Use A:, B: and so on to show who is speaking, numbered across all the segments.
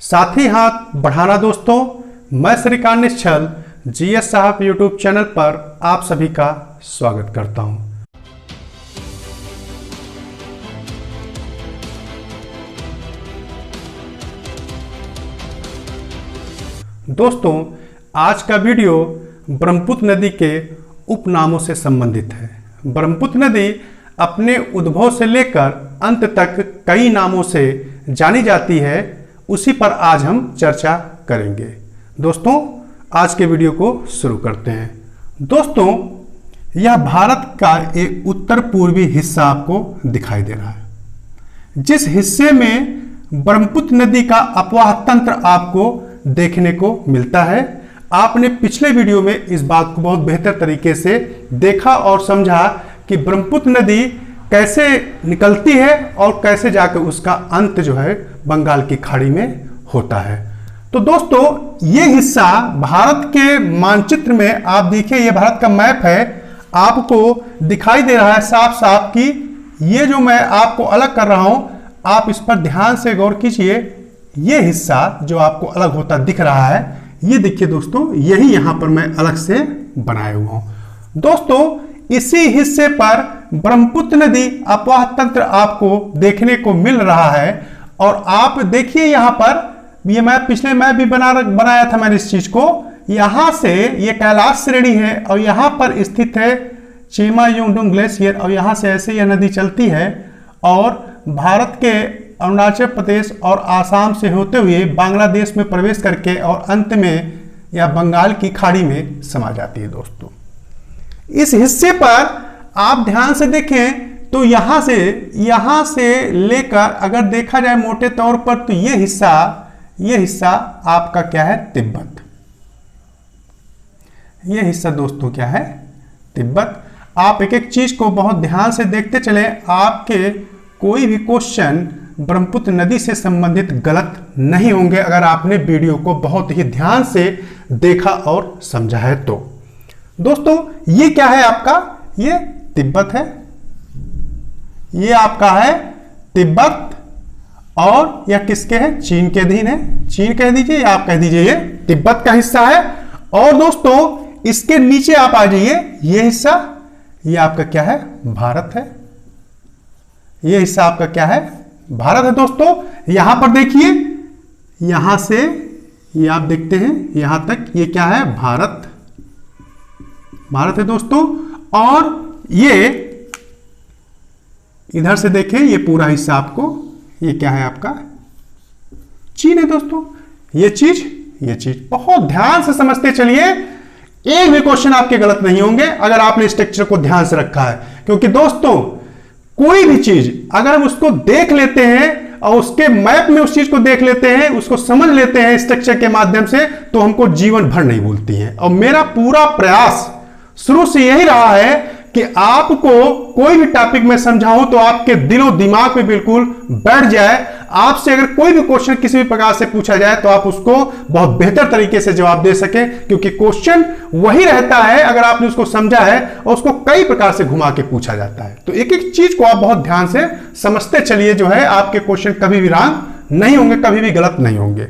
A: साथ ही हाथ बढ़ाना। दोस्तों, मैं श्रीकांत निश्चल जीएस साहब यूट्यूब चैनल पर आप सभी का स्वागत करता हूं। दोस्तों, आज का वीडियो ब्रह्मपुत्र नदी के उपनामों से संबंधित है। ब्रह्मपुत्र नदी अपने उद्भव से लेकर अंत तक कई नामों से जानी जाती है, उसी पर आज हम चर्चा करेंगे। दोस्तों, आज के वीडियो को शुरू करते हैं। दोस्तों, यह भारत का एक उत्तर पूर्वी हिस्सा आपको दिखाई दे रहा है, जिस हिस्से में ब्रह्मपुत्र नदी का अपवाह तंत्र आपको देखने को मिलता है। आपने पिछले वीडियो में इस बात को बहुत बेहतर तरीके से देखा और समझा कि ब्रह्मपुत्र नदी कैसे निकलती है और कैसे जाकर उसका अंत जो है बंगाल की खाड़ी में होता है। तो दोस्तों, ये हिस्सा भारत के मानचित्र में आप देखिए, ये भारत का मैप है, आपको दिखाई दे रहा है साफ साफ कि ये जो मैं आपको अलग कर रहा हूं, आप इस पर ध्यान से गौर कीजिए। ये हिस्सा जो आपको अलग होता दिख रहा है, ये देखिए दोस्तों, यही यहां पर मैं अलग से बनाया हुआ हूं। दोस्तों, इसी हिस्से पर ब्रह्मपुत्र नदी अपवाह तंत्र आपको देखने को मिल रहा है। और आप देखिए यहां पर, ये मैं पिछले मैं भी बनाया था मैंने इस चीज को। यहां से ये कैलाश श्रेणी है और यहां पर स्थित है चीमा युंगडुंग ग्लेशियर, और यहां से ऐसे यह नदी चलती है और भारत के अरुणाचल प्रदेश और आसाम से होते हुए बांग्लादेश में प्रवेश करके और अंत में यह बंगाल की खाड़ी में समा जाती है। दोस्तों, इस हिस्से पर आप ध्यान से देखें तो यहां से लेकर अगर देखा जाए मोटे तौर पर, तो यह हिस्सा आपका क्या है, तिब्बत। यह हिस्सा दोस्तों क्या है, तिब्बत। आप एक एक चीज को बहुत ध्यान से देखते चले, आपके कोई भी क्वेश्चन ब्रह्मपुत्र नदी से संबंधित गलत नहीं होंगे अगर आपने वीडियो को बहुत ही ध्यान से देखा और समझा है तो। दोस्तों, ये क्या है आपका, ये तिब्बत है, ये आपका है तिब्बत, और यह किसके है, चीन के अधीन है। चीन कह दीजिए या आप कह दीजिए ये तिब्बत का हिस्सा है। और दोस्तों, इसके नीचे आप आ जाइए, ये हिस्सा, ये आपका क्या है, भारत है। ये हिस्सा आपका क्या है, भारत है। दोस्तों, यहां पर देखिए, यहां से ये आप देखते हैं यहां तक, ये क्या है, भारत है दोस्तों। और ये इधर से देखें, ये पूरा हिस्सा आपको, ये क्या है आपका, चीन है। दोस्तों, ये चीज बहुत ध्यान से समझते चलिए, एक भी क्वेश्चन आपके गलत नहीं होंगे अगर आपने स्ट्रक्चर को ध्यान से रखा है। क्योंकि दोस्तों, कोई भी चीज अगर हम उसको देख लेते हैं और उसके मैप में उस चीज को देख लेते हैं, उसको समझ लेते हैं स्ट्रक्चर के माध्यम से, तो हमको जीवन भर नहीं भूलती है। और मेरा पूरा प्रयास शुरू से यही रहा है कि आपको कोई भी टॉपिक में समझाऊं तो आपके दिलो दिमाग में बिल्कुल बैठ जाए। आपसे अगर कोई भी क्वेश्चन किसी भी प्रकार से पूछा जाए तो आप उसको बहुत बेहतर तरीके से जवाब दे सकें, क्योंकि क्वेश्चन वही रहता है अगर आपने उसको समझा है और उसको कई प्रकार से घुमा के पूछा जाता है। तो एक एक चीज को आप बहुत ध्यान से समझते चलिए, जो है आपके क्वेश्चन कभी भी रॉन्ग नहीं होंगे, कभी भी गलत नहीं होंगे।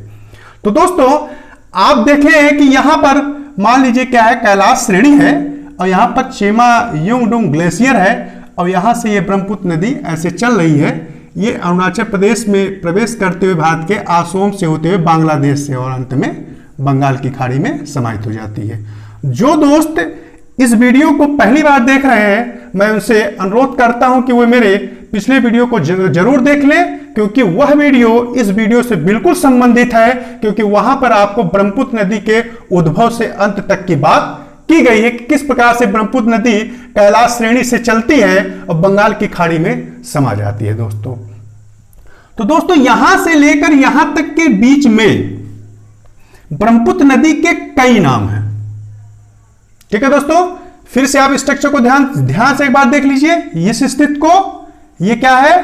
A: तो दोस्तों, आप देखें कि यहां पर मान लीजिए क्या है, कैलाश श्रेणी है और यहां पर चीमा युंगडुंग ग्लेशियर है और यहां से ये ब्रह्मपुत्र नदी ऐसे चल रही है। ये अरुणाचल प्रदेश में प्रवेश करते हुए भारत के आसाम से होते हुए बांग्लादेश से और अंत में बंगाल की खाड़ी में समाहित हो जाती है। जो दोस्त इस वीडियो को पहली बार देख रहे हैं, मैं उनसे अनुरोध करता हूं कि वो मेरे पिछले वीडियो को जरूर देख लें, क्योंकि वह वीडियो इस वीडियो से बिल्कुल संबंधित है। क्योंकि वहां पर आपको ब्रह्मपुत्र नदी के उद्भव से अंत तक की बात की गई है कि किस प्रकार से ब्रह्मपुत्र नदी कैलाश श्रेणी से चलती है और बंगाल की खाड़ी में समा जाती है। दोस्तों, तो दोस्तों, यहां से लेकर यहां तक के बीच में ब्रह्मपुत्र नदी के कई नाम हैं। ठीक है दोस्तों, फिर से आप स्ट्रक्चर को ध्यान से एक बार देख लीजिए। इस स्थित को, ये क्या है,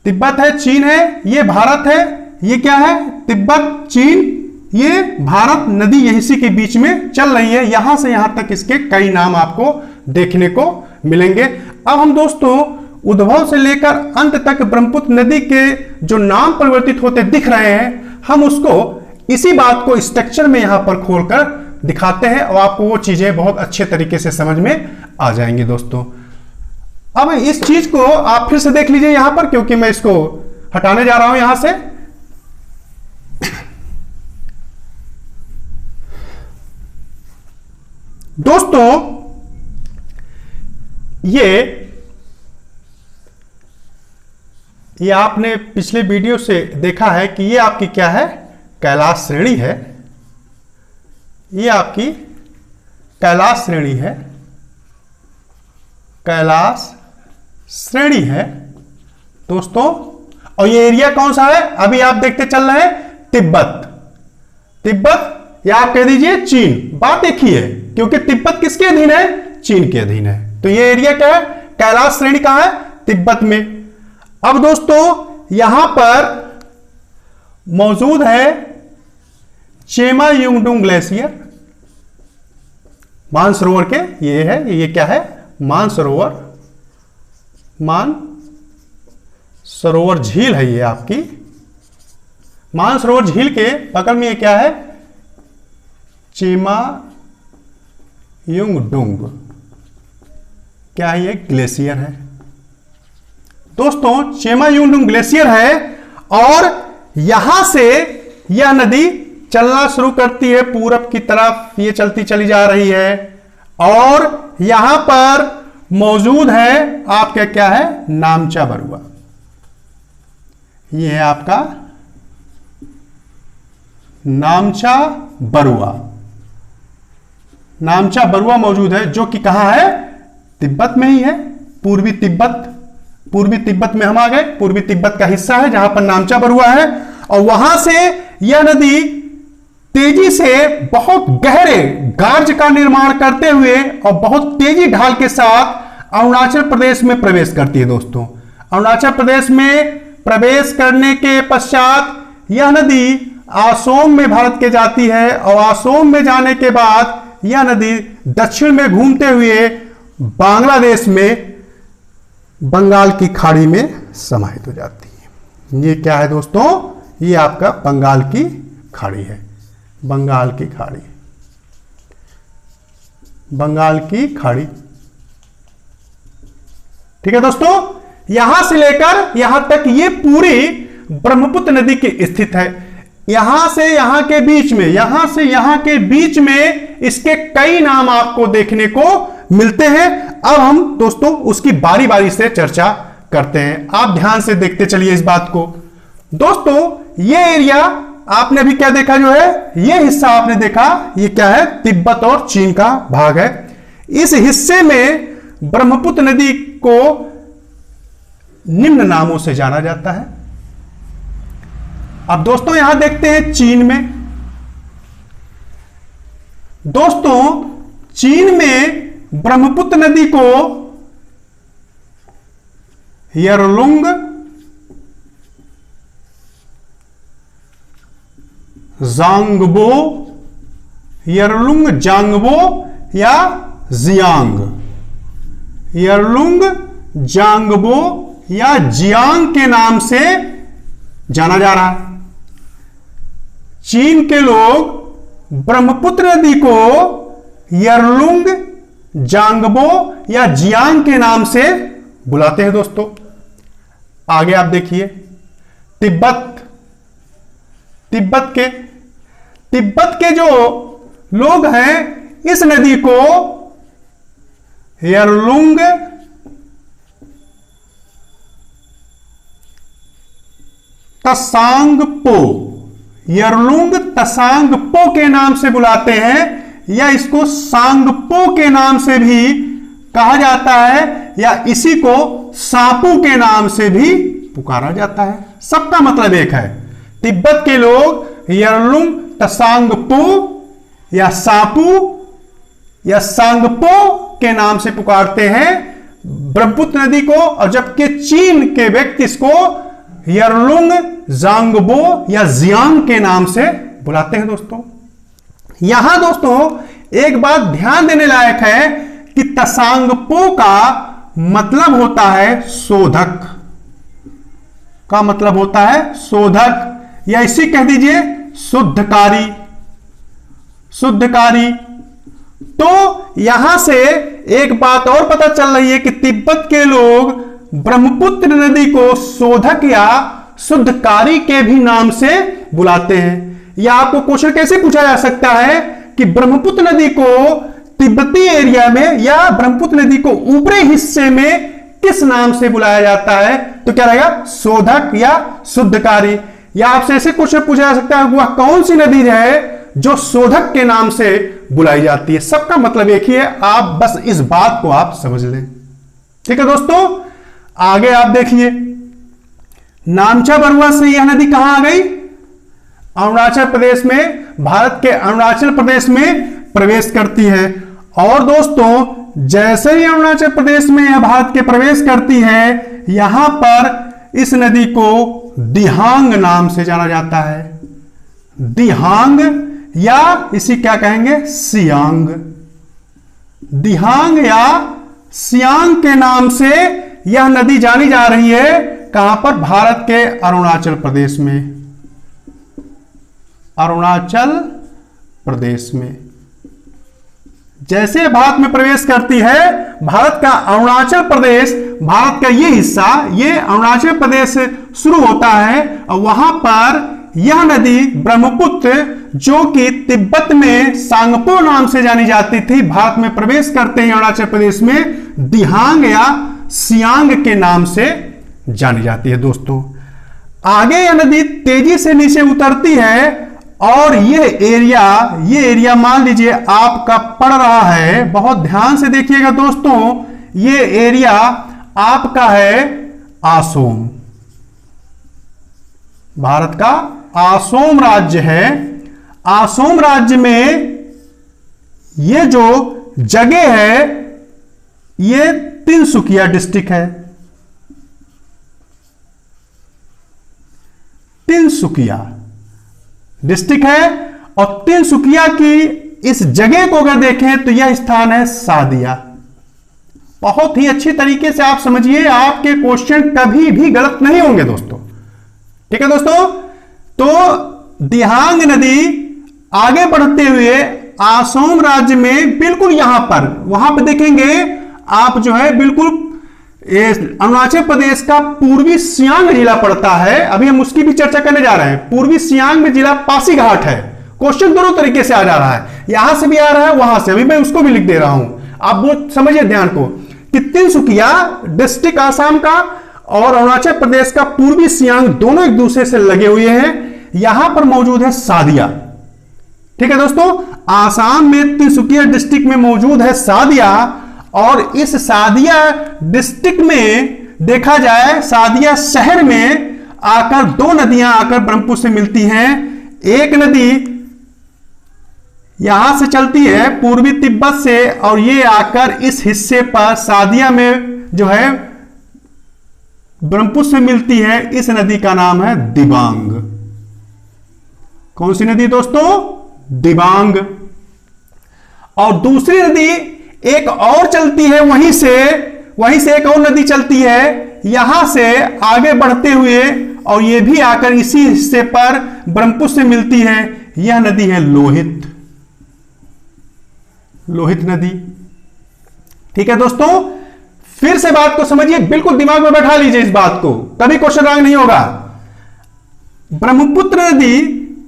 A: तिब्बत है, चीन है, ये भारत है, ये क्या है, तिब्बत, चीन, ये भारत नदी इसी के बीच में चल रही है। यहां से यहां तक इसके कई नाम आपको देखने को मिलेंगे। अब हम दोस्तों उद्भव से लेकर अंत तक ब्रह्मपुत्र नदी के जो नाम परिवर्तित होते दिख रहे हैं, हम उसको इसी बात को स्ट्रक्चर में यहां पर खोलकर दिखाते हैं और आपको वो चीजें बहुत अच्छे तरीके से समझ में आ जाएंगी दोस्तों। अब इस चीज को आप फिर से देख लीजिए यहां पर, क्योंकि मैं इसको हटाने जा रहा हूं यहां से। दोस्तों ये आपने पिछले वीडियो से देखा है कि ये आपकी क्या है, कैलाश श्रेणी है। ये आपकी कैलाश श्रेणी है, कैलाश श्रेणी है दोस्तों। और ये एरिया कौन सा है, अभी आप देखते चल रहे हैं, तिब्बत। तिब्बत या आप कह दीजिए चीन, बात एक ही है, क्योंकि तिब्बत किसके अधीन है, चीन के अधीन है। तो ये एरिया क्या है, कैलाश श्रेणी कहां है, तिब्बत में। अब दोस्तों यहां पर मौजूद है चेमायुंगडुंग ग्लेशियर, मानसरोवर के ये है, ये क्या है, मानसरोवर, मानसरोवर झील है ये आपकी। मानसरोवर झील के बगल में ये क्या है, चेमायुंगडुंग, क्या है, ये ग्लेशियर है दोस्तों। चेमायुंगडुंग ग्लेशियर है और यहां से यह नदी चलना शुरू करती है पूरब की तरफ, ये चलती चली जा रही है। और यहां पर मौजूद है आपका क्या है, नामचा बरुआ। ये है आपका नामचा बरुआ। नामचा बरुआ मौजूद है, जो कि कहां है, तिब्बत में ही है, पूर्वी तिब्बत। पूर्वी तिब्बत में हम आ गए, पूर्वी तिब्बत का हिस्सा है जहां पर नामचा बरुआ है। और वहां से यह नदी तेजी से बहुत गहरे गार्ज का निर्माण करते हुए और बहुत तेजी ढाल के साथ अरुणाचल प्रदेश में प्रवेश करती है दोस्तों। अरुणाचल प्रदेश में प्रवेश करने के पश्चात यह नदी असोम में भारत के जाती है और असोम में जाने के बाद यह नदी दक्षिण में घूमते हुए बांग्लादेश में बंगाल की खाड़ी में समाहित हो जाती है। ये क्या है दोस्तों, ये आपका बंगाल की खाड़ी है, बंगाल की खाड़ी, बंगाल की खाड़ी। ठीक है दोस्तों, यहां से लेकर यहां तक ये पूरी ब्रह्मपुत्र नदी की स्थित है। यहां से यहां के बीच में, यहां से यहां के बीच में इसके कई नाम आपको देखने को मिलते हैं। अब हम दोस्तों उसकी बारी बारी से चर्चा करते हैं, आप ध्यान से देखते चलिए इस बात को। दोस्तों ये एरिया आपने अभी क्या देखा, जो है ये हिस्सा आपने देखा, ये क्या है, तिब्बत और चीन का भाग है। इस हिस्से में ब्रह्मपुत्र नदी को निम्न नामों से जाना जाता है। अब दोस्तों यहां देखते हैं चीन में। दोस्तों चीन में ब्रह्मपुत्र नदी को यरलुंग, जांगबो, यरलुंग जांगबो या जियांग, यरलुंग जांगबो या जियांग के नाम से जाना जा रहा है। चीन के लोग ब्रह्मपुत्र नदी को यरलुंग जांगबो या जियांग के नाम से बुलाते हैं दोस्तों। आगे आप देखिए तिब्बत, तिब्बत के जो लोग हैं इस नदी को यरलुंग तसांगपो, यरलुंग तसांगपो के नाम से बुलाते हैं, या इसको सांगपो के नाम से भी कहा जाता है, या इसी को सापू के नाम से भी पुकारा जाता है। सबका मतलब एक है, तिब्बत के लोग यरलुंग तसांगपो या सापू या सांगपो के नाम से पुकारते हैं ब्रह्मपुत्र नदी को, और जबकि चीन के व्यक्ति इसको यरलुंग जांगबो या जियांग के नाम से बुलाते हैं दोस्तों। यहां दोस्तों एक बात ध्यान देने लायक है कि तसांगपो का मतलब होता है शोधक, का मतलब होता है शोधक, या इसी कह दीजिए शुद्धकारी, शुद्धकारी। तो यहां से एक बात और पता चल रही है कि तिब्बत के लोग ब्रह्मपुत्र नदी को शोधक या शुद्धकारी के भी नाम से बुलाते हैं। या आपको क्वेश्चन कैसे पूछा जा सकता है कि ब्रह्मपुत्र नदी को तिब्बती एरिया में या ब्रह्मपुत्र नदी को ऊपरी हिस्से में किस नाम से बुलाया जाता है, तो क्या रहेगा, शोधक या शुद्धकारी। या आपसे ऐसे क्वेश्चन पूछा जा सकता है वह कौन सी नदी है जो शोधक के नाम से बुलाई जाती है। सबका मतलब एक ही है, आप बस इस बात को आप समझ लें। ठीक है दोस्तों, आगे आप देखिए, नामचा बरुआ से यह नदी कहां आ गई, अरुणाचल प्रदेश में, भारत के अरुणाचल प्रदेश में प्रवेश करती है। और दोस्तों जैसे ही अरुणाचल प्रदेश में यह भारत के प्रवेश करती है, यहां पर इस नदी को दिहांग नाम से जाना जाता है। दिहांग या इसी क्या कहेंगे, सियांग। दिहांग या सियांग के नाम से यह नदी जानी जा रही है। कहां पर, भारत के अरुणाचल प्रदेश में, अरुणाचल प्रदेश में। जैसे भारत में प्रवेश करती है, भारत का अरुणाचल प्रदेश, भारत का ये हिस्सा, ये अरुणाचल प्रदेश शुरू होता है और वहां पर यह नदी ब्रह्मपुत्र, जो कि तिब्बत में सांगपो नाम से जानी जाती थी, भारत में प्रवेश करते हैं अरुणाचल प्रदेश में दिहांग या सियांग के नाम से जानी जाती है। दोस्तों आगे यह नदी तेजी से नीचे उतरती है और ये एरिया मान लीजिए आपका पड़ रहा है, बहुत ध्यान से देखिएगा दोस्तों, ये एरिया आपका है आसोम, भारत का आसोम राज्य है। आसोम राज्य में ये जो जगह है ये तिनसुकिया डिस्ट्रिक्ट है, तिनसुकिया डिस्ट्रिक्ट है। और तिनसुकिया की इस जगह को अगर देखें तो यह स्थान है सादिया। बहुत ही अच्छी तरीके से आप समझिए, आपके क्वेश्चन कभी भी गलत नहीं होंगे दोस्तों। ठीक है दोस्तों, तो दिहांग नदी आगे बढ़ते हुए आसोम राज्य में बिल्कुल यहां पर, वहां पर देखेंगे आप जो है बिल्कुल अरुणाचल प्रदेश का पूर्वी सियांग जिला पड़ता है। अभी हम उसकी भी चर्चा करने जा रहे हैं। पूर्वी सियांग में जिला पासीघाट है। क्वेश्चन दोनों तरीके से आ जा रहा है, यहां से भी आ रहा है, वहां से, अभी मैं उसको भी लिख दे रहा हूं। आप वो समझिए ध्यान को कि तिनसुकिया डिस्ट्रिक्ट आसाम का और अरुणाचल प्रदेश का पूर्वी सियांग दोनों एक दूसरे से लगे हुए हैं। यहां पर मौजूद है सादिया। ठीक है दोस्तों, आसाम में तिनसुकिया डिस्ट्रिक्ट में मौजूद है सादिया। और इस सादिया डिस्ट्रिक्ट में देखा जाए, सादिया शहर में आकर दो नदियां आकर ब्रह्मपुत्र से मिलती हैं। एक नदी यहां से चलती है पूर्वी तिब्बत से और ये आकर इस हिस्से पर सादिया में जो है ब्रह्मपुत्र से मिलती है। इस नदी का नाम है दिबांग। कौन सी नदी दोस्तों, दिबांग। और दूसरी नदी एक और चलती है, वहीं से एक और नदी चलती है यहां से आगे बढ़ते हुए और यह भी आकर इसी हिस्से पर ब्रह्मपुत्र से मिलती है। यह नदी है लोहित, लोहित नदी। ठीक है दोस्तों, फिर से बात को समझिए, बिल्कुल दिमाग में बैठा लीजिए इस बात को, कभी क्वेश्चन रॉन्ग नहीं होगा। ब्रह्मपुत्र नदी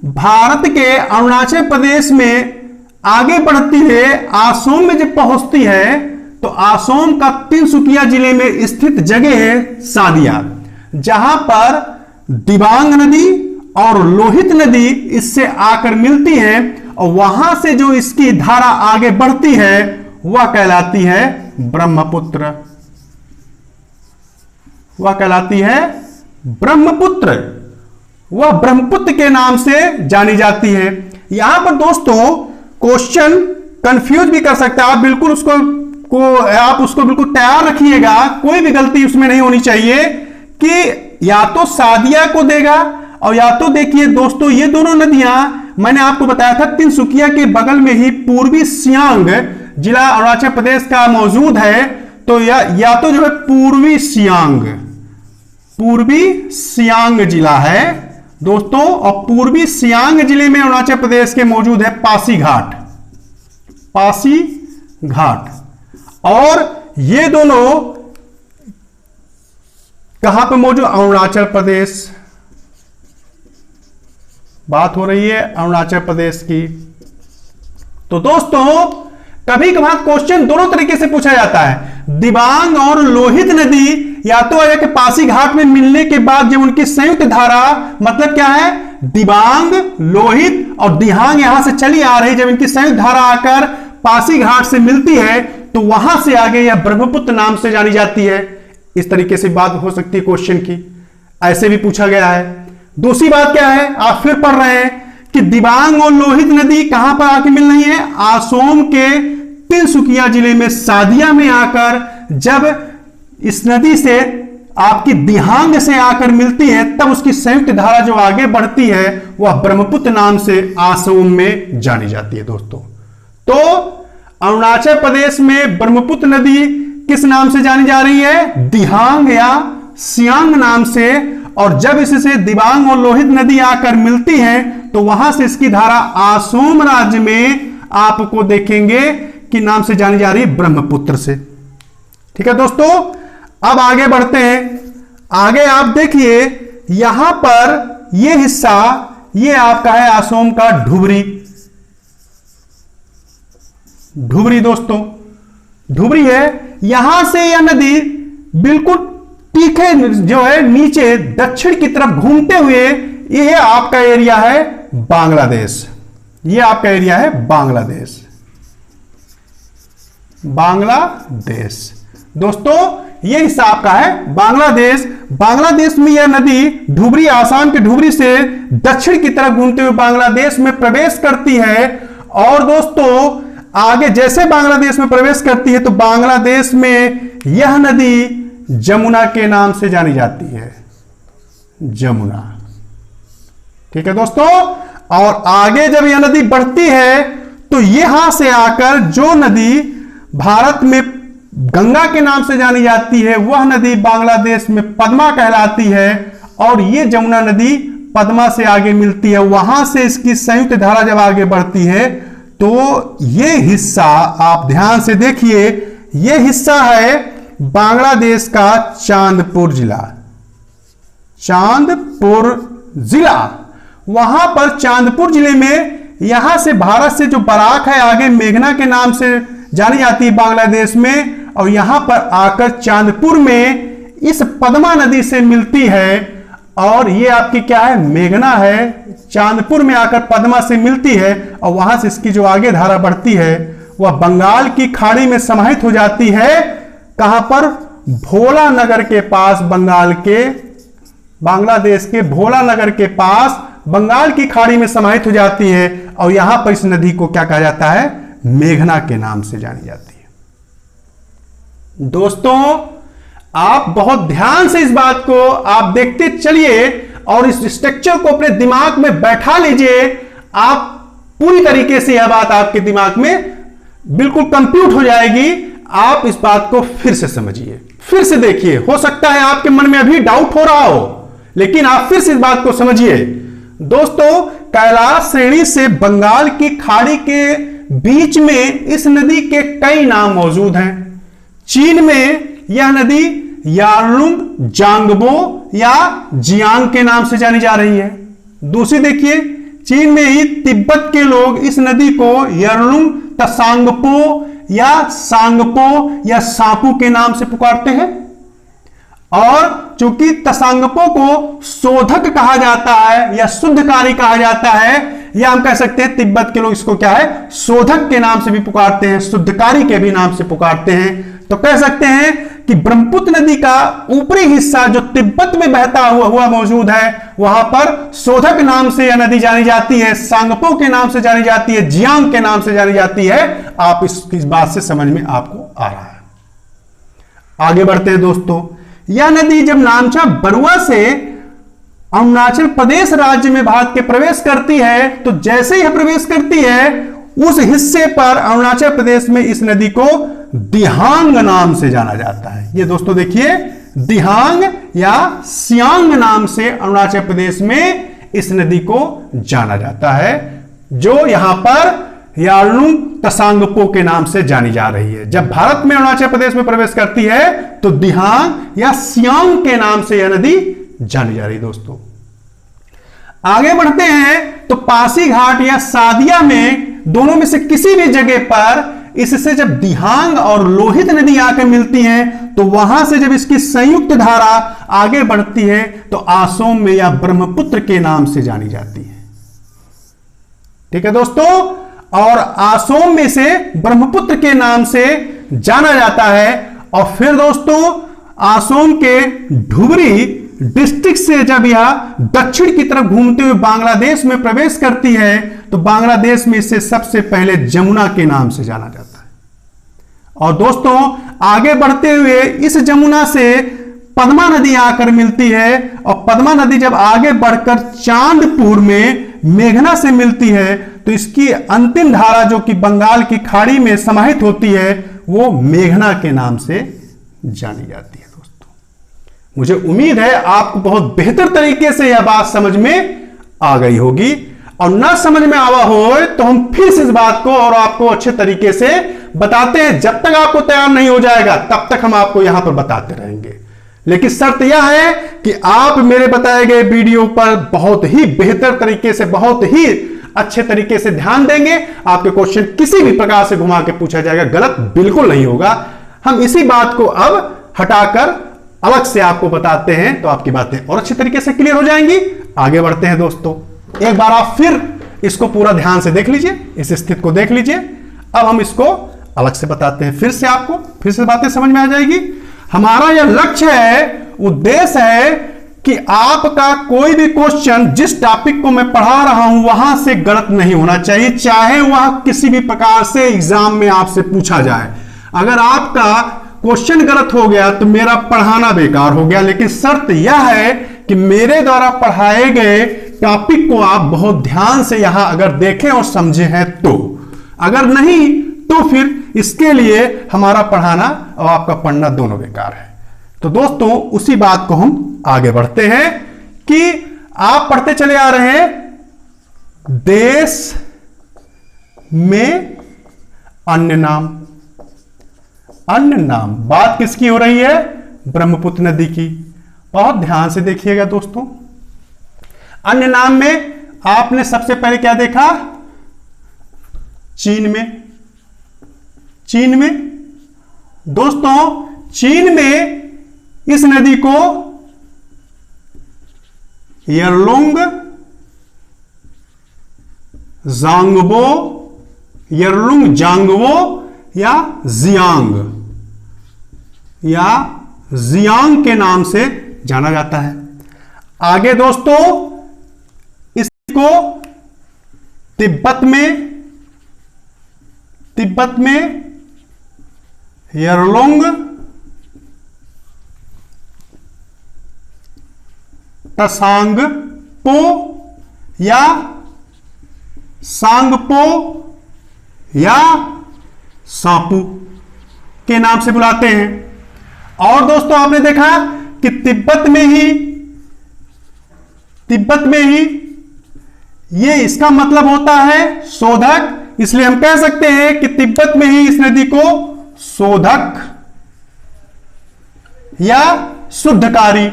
A: भारत के अरुणाचल प्रदेश में आगे बढ़ती है, आसोम में जब पहुंचती है तो आसोम का तिनसुकिया जिले में स्थित जगह है सादिया, जहां पर दिबांग नदी और लोहित नदी इससे आकर मिलती है और वहां से जो इसकी धारा आगे बढ़ती है वह कहलाती है ब्रह्मपुत्र, वह कहलाती है ब्रह्मपुत्र। वह ब्रह्मपुत्र के नाम से जानी जाती है। यहां पर दोस्तों क्वेश्चन कंफ्यूज भी कर सकता है, आप बिल्कुल आप उसको बिल्कुल तैयार रखिएगा, कोई भी गलती उसमें नहीं होनी चाहिए कि या तो सादिया को देगा और या तो देखिए दोस्तों ये दोनों नदियां मैंने आपको बताया था तिनसुकिया के बगल में ही पूर्वी सियांग जिला अरुणाचल प्रदेश का मौजूद है। तो या तो जो है पूर्वी सियांग जिला है दोस्तों, और पूर्वी सियांग जिले में अरुणाचल प्रदेश के मौजूद है पासी घाट। पासी घाट। और ये दोनों कहां पे मौजूद? अरुणाचल प्रदेश। बात हो रही है अरुणाचल प्रदेश की। तो दोस्तों, कभी कभार क्वेश्चन दोनों तरीके से पूछा जाता है। दिबांग और लोहित नदी या तो आया कि पासी घाट में मिलने के बाद जब उनकी संयुक्त धारा, मतलब क्या है, दिबांग, लोहित और दिहांग यहां से चली आ रही, जब इनकी संयुक्त धारा आकर पासी घाट से मिलती है तो वहां से आगे यह ब्रह्मपुत्र नाम से जानी जाती है। इस तरीके से बात हो सकती है क्वेश्चन की, ऐसे भी पूछा गया है। दूसरी बात क्या है, आप फिर पढ़ रहे हैं कि दिबांग और लोहित नदी कहां पर आके मिल रही है? असम के तिनसुकिया जिले में सादिया में आकर जब इस नदी से आपकी दिहांग से आकर मिलती है, तब उसकी संयुक्त धारा जो आगे बढ़ती है वह ब्रह्मपुत्र नाम से असम में जानी जाती है। दोस्तों, तो अरुणाचल प्रदेश में ब्रह्मपुत्र नदी किस नाम से जानी जा रही है? दिहांग या सियांग नाम से। और जब इससे दिबांग और लोहित नदी आकर मिलती है तो वहां से इसकी धारा असम राज्य में आपको देखेंगे कि नाम से जानी जा रही है ब्रह्मपुत्र से। ठीक है दोस्तों, अब आगे बढ़ते हैं। आगे आप देखिए यहां पर यह हिस्सा, ये आपका है असम का धुबरी। धुबरी दोस्तों, धुबरी है। यहां से यह नदी बिल्कुल तीखे जो है नीचे दक्षिण की तरफ घूमते हुए, यह आपका एरिया है बांग्लादेश। यह आपका एरिया है बांग्लादेश। बांग्लादेश दोस्तों, यह हिस्सा आपका है बांग्लादेश। बांग्लादेश में यह नदी धुबरी, आसाम के धुबरी से दक्षिण की तरफ घूमते हुए बांग्लादेश में प्रवेश करती है। और दोस्तों, आगे जैसे बांग्लादेश में प्रवेश करती है तो बांग्लादेश में यह नदी जमुना के नाम से जानी जाती है। जमुना। ठीक है दोस्तों, और आगे जब यह नदी बढ़ती है तो यहां से आकर जो नदी भारत में गंगा के नाम से जानी जाती है, वह नदी बांग्लादेश में पद्मा कहलाती है। और यह जमुना नदी पद्मा से आगे मिलती है। वहां से इसकी संयुक्त धारा जब आगे बढ़ती है तो यह हिस्सा आप ध्यान से देखिए, यह हिस्सा है बांग्लादेश का चांदपुर जिला। चांदपुर जिला, वहां पर चांदपुर जिले में यहां से भारत से जो बराक है आगे मेघना के नाम से जानी जाती है बांग्लादेश में, और यहां पर आकर चांदपुर में इस पद्मा नदी से मिलती है। और ये आपकी क्या है? मेघना है। चांदपुर में आकर पद्मा से मिलती है और वहां से इसकी जो आगे धारा बढ़ती है वह बंगाल की खाड़ी में समाहित हो जाती है। कहां पर? भोला नगर के पास, बंगाल के, बांग्लादेश के भोला नगर के पास बंगाल की खाड़ी में समाहित हो जाती है। और यहां पर इस नदी को क्या कहा जाता है? मेघना के नाम से जानी जाती है। दोस्तों, आप बहुत ध्यान से इस बात को आप देखते चलिए और इस स्ट्रक्चर को अपने दिमाग में बैठा लीजिए। आप पूरी तरीके से यह बात आपके दिमाग में बिल्कुल कंप्यूट हो जाएगी। आप इस बात को फिर से समझिए, फिर से देखिए। हो सकता है आपके मन में अभी डाउट हो रहा हो, लेकिन आप फिर से इस बात को समझिए। दोस्तों, कैलाश श्रेणी से बंगाल की खाड़ी के बीच में इस नदी के कई नाम मौजूद हैं। चीन में यह नदी यारलुंग जांगबो या जियांग के नाम से जानी जा रही है। दूसरी देखिए, चीन में ही तिब्बत के लोग इस नदी को यारलुंग तसांगपो या सांगपो या सापू के नाम से पुकारते हैं। और चूंकि तसांगपो को शोधक कहा जाता है या शुद्धकारी कहा जाता है, या हम कह सकते हैं तिब्बत के लोग इसको क्या है? शोधक के नाम से भी पुकारते हैं, शुद्धकारी के भी नाम से पुकारते हैं। तो कह सकते हैं कि ब्रह्मपुत्र नदी का ऊपरी हिस्सा जो तिब्बत में बहता हुआ मौजूद है, वहां पर शोधक नाम से यह नदी जानी जाती है, सांगपो के नाम से जानी जाती है, जियांग के नाम से जानी जाती है। आप इस बात से समझ में आपको आ रहा है। आगे बढ़ते हैं दोस्तों। यह नदी जब नामचा बरुआ से अरुणाचल प्रदेश राज्य में भारत के प्रवेश करती है, तो जैसे ही प्रवेश करती है उस हिस्से पर अरुणाचल प्रदेश में इस नदी को दिहांग नाम से जाना जाता है। ये दोस्तों देखिए, दिहांग या सियांग नाम से अरुणाचल प्रदेश में इस नदी को जाना जाता है, जो यहां पर यार्लुंग तसांगपो के नाम से जानी जा रही है। जब भारत में अरुणाचल प्रदेश में प्रवेश करती है तो दिहांग या सियांग के नाम से यह नदी जानी जा रही है। दोस्तों आगे बढ़ते हैं तो पासीघाट या सादिया में, दोनों में से किसी भी जगह पर इससे जब दिहांग और लोहित नदी आकर मिलती हैं तो वहां से जब इसकी संयुक्त धारा आगे बढ़ती है तो आसोम में या ब्रह्मपुत्र के नाम से जानी जाती है। ठीक है दोस्तों, और आसोम में से ब्रह्मपुत्र के नाम से जाना जाता है। और फिर दोस्तों आसोम के धुबरी डिस्ट्रिक्ट से जब यह दक्षिण की तरफ घूमते हुए बांग्लादेश में प्रवेश करती है तो बांग्लादेश में इसे सबसे पहले जमुना के नाम से जाना जाता है। और दोस्तों आगे बढ़ते हुए इस जमुना से पद्मा नदी आकर मिलती है, और पद्मा नदी जब आगे बढ़कर चांदपुर में मेघना से मिलती है तो इसकी अंतिम धारा जो कि बंगाल की खाड़ी में समाहित होती है वो मेघना के नाम से जानी जाती है। दोस्तों मुझे उम्मीद है आपको बहुत बेहतर तरीके से यह बात समझ में आ गई होगी, और ना समझ में आवा हो तो हम फिर से इस बात को और आपको अच्छे तरीके से बताते हैं। जब तक आपको तैयार नहीं हो जाएगा तब तक हम आपको यहां पर बताते रहेंगे, लेकिन शर्त यह है कि आप मेरे बताए गए वीडियो पर बहुत ही बेहतर तरीके से, बहुत ही अच्छे तरीके से ध्यान देंगे। आपके क्वेश्चन किसी भी प्रकार से घुमा के पूछा जाएगा, गलत बिल्कुल नहीं होगा। हम इसी बात को अब हटाकर अलग से आपको बताते हैं तो आपकी बातें और अच्छे तरीके से क्लियर हो जाएंगी। आगे बढ़ते हैं दोस्तों, एक बार आप फिर इसको पूरा ध्यान से देख लीजिए, इस स्थिति को देख लीजिए। अब हम इसको अलग से बताते हैं, फिर से आपको फिर से बातें समझ में आ जाएगी। हमारा यह लक्ष्य है, उद्देश्य है कि आपका कोई भी क्वेश्चन जिस टॉपिक को मैं पढ़ा रहा हूं वहां से गलत नहीं होना चाहिए, चाहे वह किसी भी प्रकार से एग्जाम में आपसे पूछा जाए। अगर आपका क्वेश्चन गलत हो गया तो मेरा पढ़ाना बेकार हो गया, लेकिन शर्त यह है कि मेरे द्वारा पढ़ाए गए टॉपिक को आप बहुत ध्यान से यहां अगर देखें और समझे हैं तो, अगर नहीं तो फिर इसके लिए हमारा पढ़ाना और आपका पढ़ना दोनों बेकार है। तो दोस्तों उसी बात को हम आगे बढ़ते हैं कि आप पढ़ते चले आ रहे हैं, देश में अन्य नाम। अन्य नाम, बात किसकी हो रही है? ब्रह्मपुत्र नदी की। बहुत ध्यान से देखिएगा दोस्तों। अन्य नाम में आपने सबसे पहले क्या देखा? चीन में। चीन में दोस्तों, चीन में इस नदी को यरलुंग जांगबो, यरलुंग जांगबो या जियांग के नाम से जाना जाता है। आगे दोस्तों इसको तिब्बत में यरलुंग तसांगपो या सांगपो या सांपू के नाम से बुलाते हैं। और दोस्तों आपने देखा कि तिब्बत में ही ये इसका मतलब होता है शोधक, इसलिए हम कह सकते हैं कि तिब्बत में ही इस नदी को शोधक या शुद्धकारी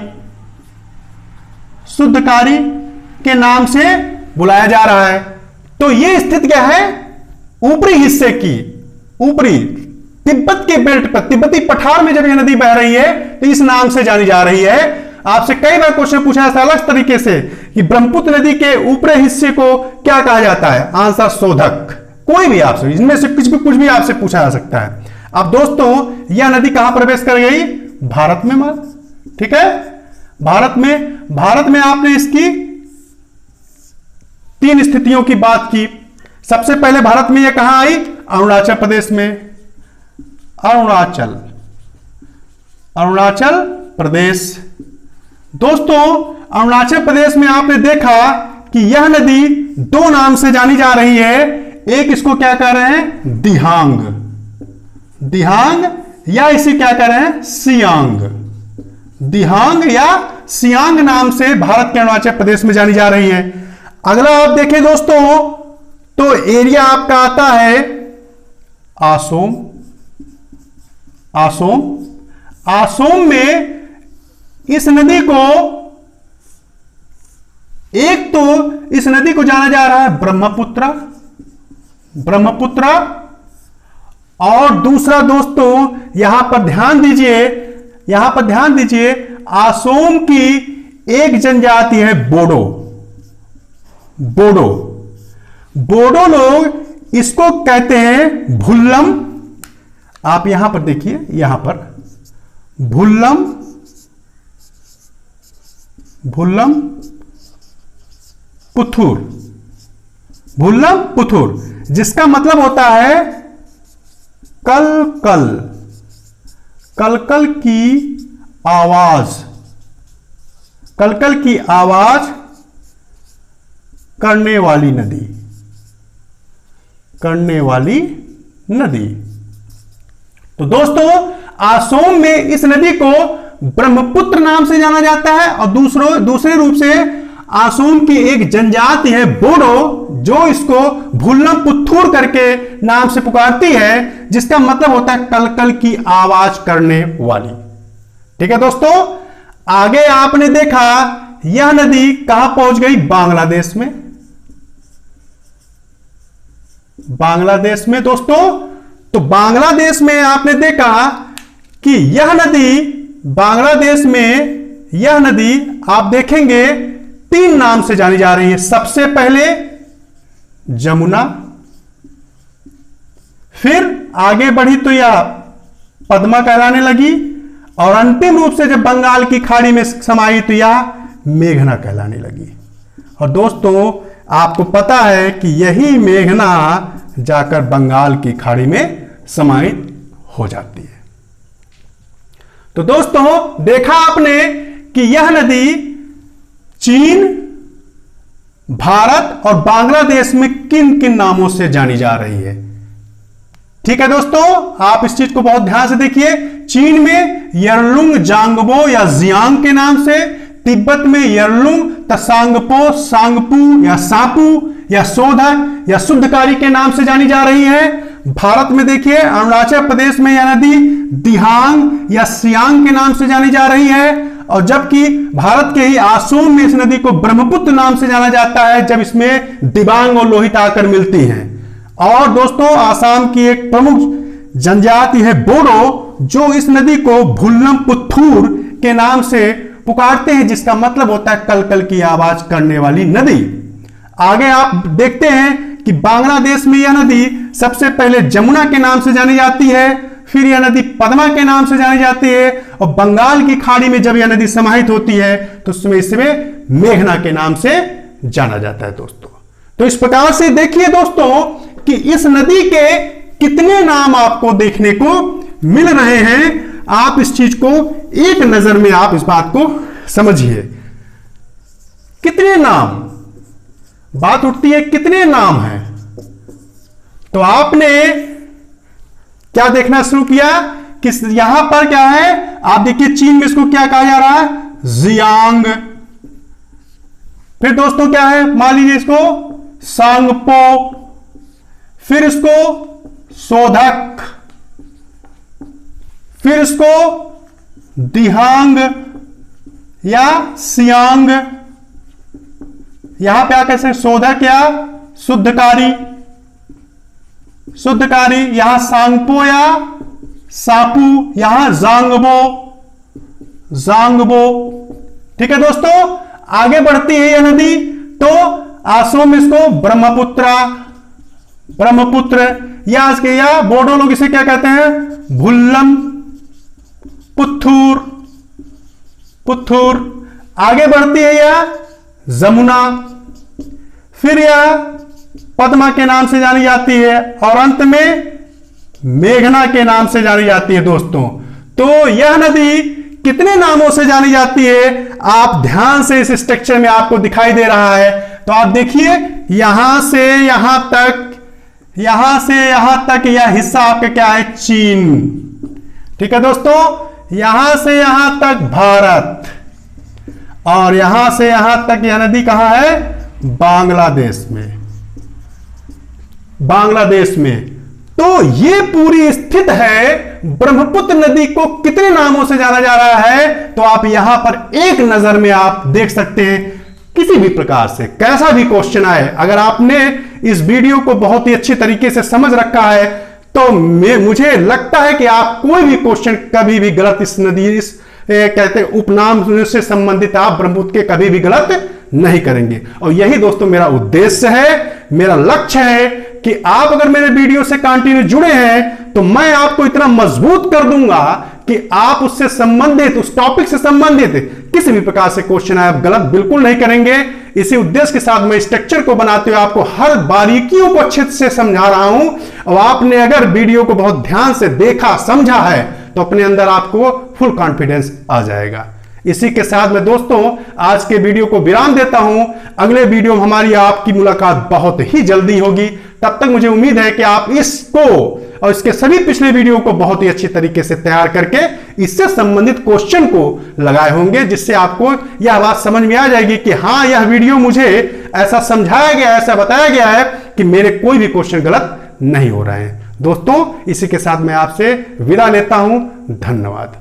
A: के नाम से बुलाया जा रहा है। तो यह स्थिति क्या है? ऊपरी हिस्से की, ऊपरी तिब्बत के बेल्ट पर, तिब्बती पठार में जब यह नदी बह रही है तो इस नाम से जानी जा रही है। आपसे कई बार क्वेश्चन पूछा जाता है अलग तरीके से कि ब्रह्मपुत्र नदी के ऊपरी हिस्से को क्या कहा जाता है? आंसर शोधक। कोई भी आपसे, इनमें से कुछ भी आपसे पूछा जा सकता है। अब दोस्तों यह नदी कहां प्रवेश कर गई? भारत में मार, ठीक है, भारत में आपने इसकी 3 स्थितियों की बात की। सबसे पहले भारत में यह कहां आई? अरुणाचल प्रदेश में। अरुणाचल प्रदेश। दोस्तों अरुणाचल प्रदेश में आपने देखा कि यह नदी 2 नाम से जानी जा रही है। एक इसको क्या कह रहे हैं? दिहांग या इसे क्या कह रहे हैं? सियांग। दिहांग या सियांग नाम से भारत के अरुणाचल प्रदेश में जानी जा रही है। अगला आप देखें दोस्तों तो एरिया आपका आता है आसोम। आसोम, आसोम में इस नदी को, एक तो इस नदी को जाना जा रहा है ब्रह्मपुत्र, ब्रह्मपुत्र, और दूसरा दोस्तों यहां पर ध्यान दीजिए, यहां पर ध्यान दीजिए, आसोम की एक जनजाति है बोडो। बोडो, बोडो लोग इसको कहते हैं भुल्लम। आप यहां पर देखिए, यहां पर भुल्लम, भुल्लम पुथुर, भुल्लम पुथुर, जिसका मतलब होता है कल कल, कलकल की आवाज, कलकल की आवाज करने वाली नदी, करने वाली नदी। तो दोस्तों आसोम में इस नदी को ब्रह्मपुत्र नाम से जाना जाता है, और दूसरे रूप से आसोम की एक जनजाति है बोडो जो इसको भुल्लम पुथुर करके नाम से पुकारती है, जिसका मतलब होता है कलकल की आवाज करने वाली। ठीक है दोस्तों, आगे आपने देखा यह नदी कहां पहुंच गई, बांग्लादेश में। बांग्लादेश में दोस्तों, तो बांग्लादेश में आपने देखा कि यह नदी, बांग्लादेश में यह नदी आप देखेंगे 3 नाम से जानी जा रही है। सबसे पहले जमुना, फिर आगे बढ़ी तो यह पद्मा कहलाने लगी, और अंतिम रूप से जब बंगाल की खाड़ी में समाई तो यह मेघना कहलाने लगी। और दोस्तों आपको पता है कि यही मेघना जाकर बंगाल की खाड़ी में समाहित हो जाती है। तो दोस्तों देखा आपने कि यह नदी चीन, भारत और बांग्लादेश में किन किन नामों से जानी जा रही है। ठीक है दोस्तों, आप इस चीज को बहुत ध्यान से देखिए। चीन में यरलुंग जांगबो या जियांग के नाम से, तिब्बत में यरलुंग तसांगपो, सांगपू या सापू या शोधक या शुद्धकारी के नाम से जानी जा रही है। भारत में देखिए अरुणाचल प्रदेश में यह नदी दिहांग या सियांग के नाम से जानी जा रही है, और जबकि भारत के ही आसोम में इस नदी को ब्रह्मपुत्र नाम से जाना जाता है, जब इसमें दिबांग और लोहित आकर मिलती हैं। और दोस्तों आसाम की एक प्रमुख जनजाति है बोडो, जो इस नदी को भुल्लम पुथुर के नाम से पुकारते हैं, जिसका मतलब होता है कलकल की आवाज करने वाली नदी। आगे आप देखते हैं कि बांग्लादेश में यह नदी सबसे पहले जमुना के नाम से जानी जाती है, फिर यह नदी पद्मा के नाम से जानी जाती है, और बंगाल की खाड़ी में जब यह नदी समाहित होती है तो उसमें इसमें मेघना के नाम से जाना जाता है दोस्तों। तो इस प्रकार से देखिए दोस्तों कि इस नदी के कितने नाम आपको देखने को मिल रहे हैं। आप इस चीज को एक नजर में आप इस बात को समझिए। कितने नाम, बात उठती है कितने नाम हैं, तो आपने क्या देखना शुरू किया कि यहां पर क्या है, आप देखिए चीन में इसको क्या कहा जा रहा है, जियांग। फिर दोस्तों क्या है, मान लीजिए इसको सांगपो, फिर इसको शोधक, फिर इसको दिहांग या सियांग, यहां पे आप कैसे शोधक या शुद्धकारी, शुद्धकारी, यहां सांगपो या सापू, यहां जांगबो, जांगबो। ठीक है दोस्तों, आगे बढ़ती है यह नदी तो आसोम इसको ब्रह्मपुत्र, ब्रह्मपुत्र, या बोडो लोग इसे क्या कहते हैं, भुल्लम पुथुर, पुथुर। आगे बढ़ती है यह जमुना, फिर यह पद्मा के नाम से जानी जाती है, और अंत में मेघना के नाम से जानी जाती है दोस्तों। तो यह नदी कितने नामों से जानी जाती है, आप ध्यान से इस स्ट्रक्चर में आपको दिखाई दे रहा है। तो आप देखिए यहां से यहां तक, यहां से यहां तक यह हिस्सा आपका क्या है, चीन। ठीक है दोस्तों, यहां से यहां तक भारत, और यहां से यहां तक यह नदी कहां है? बांग्लादेश में। बांग्लादेश में। तो ये पूरी स्थित है। ब्रह्मपुत्र नदी को कितने नामों से जाना जा रहा है? तो आप यहां पर एक नजर में आप देख सकते हैं। किसी भी प्रकार से कैसा भी क्वेश्चन आए, अगर आपने इस वीडियो को बहुत ही अच्छी तरीके से समझ रखा है तो मुझे लगता है कि आप कोई भी क्वेश्चन कभी भी गलत इस नदी, इस कहते उपनाम से संबंधित आप ब्रह्मपुत्र के कभी भी गलत नहीं करेंगे। और यही दोस्तों मेरा उद्देश्य है, मेरा लक्ष्य है कि आप अगर मेरे वीडियो से कंटिन्यू जुड़े हैं तो मैं आपको इतना मजबूत कर दूंगा कि आप उससे संबंधित, उस टॉपिक से संबंधित किसी भी प्रकार से क्वेश्चन आए आप गलत बिल्कुल नहीं करेंगे। इसी उद्देश्य के साथ मैं स्ट्रक्चर को बनाते हुए आपको हर बारीकियों को अच्छे से समझा रहा हूं। और आपने अगर वीडियो को बहुत ध्यान से देखा, समझा है तो अपने अंदर आपको फुल कॉन्फिडेंस आ जाएगा। इसी के साथ मैं दोस्तों आज के वीडियो को विराम देता हूं। अगले वीडियो में हमारी आपकी मुलाकात बहुत ही जल्दी होगी। तब तक मुझे उम्मीद है कि आप इसको और इसके सभी पिछले वीडियो को बहुत ही अच्छी तरीके से तैयार करके इससे संबंधित क्वेश्चन को लगाए होंगे, जिससे आपको यह बात समझ में आ जाएगी कि हाँ, यह वीडियो मुझे ऐसा समझाया गया, ऐसा बताया गया है कि मेरे कोई भी क्वेश्चन गलत नहीं हो रहे हैं। दोस्तों इसी के साथ मैं आपसे विदा लेता हूं। धन्यवाद।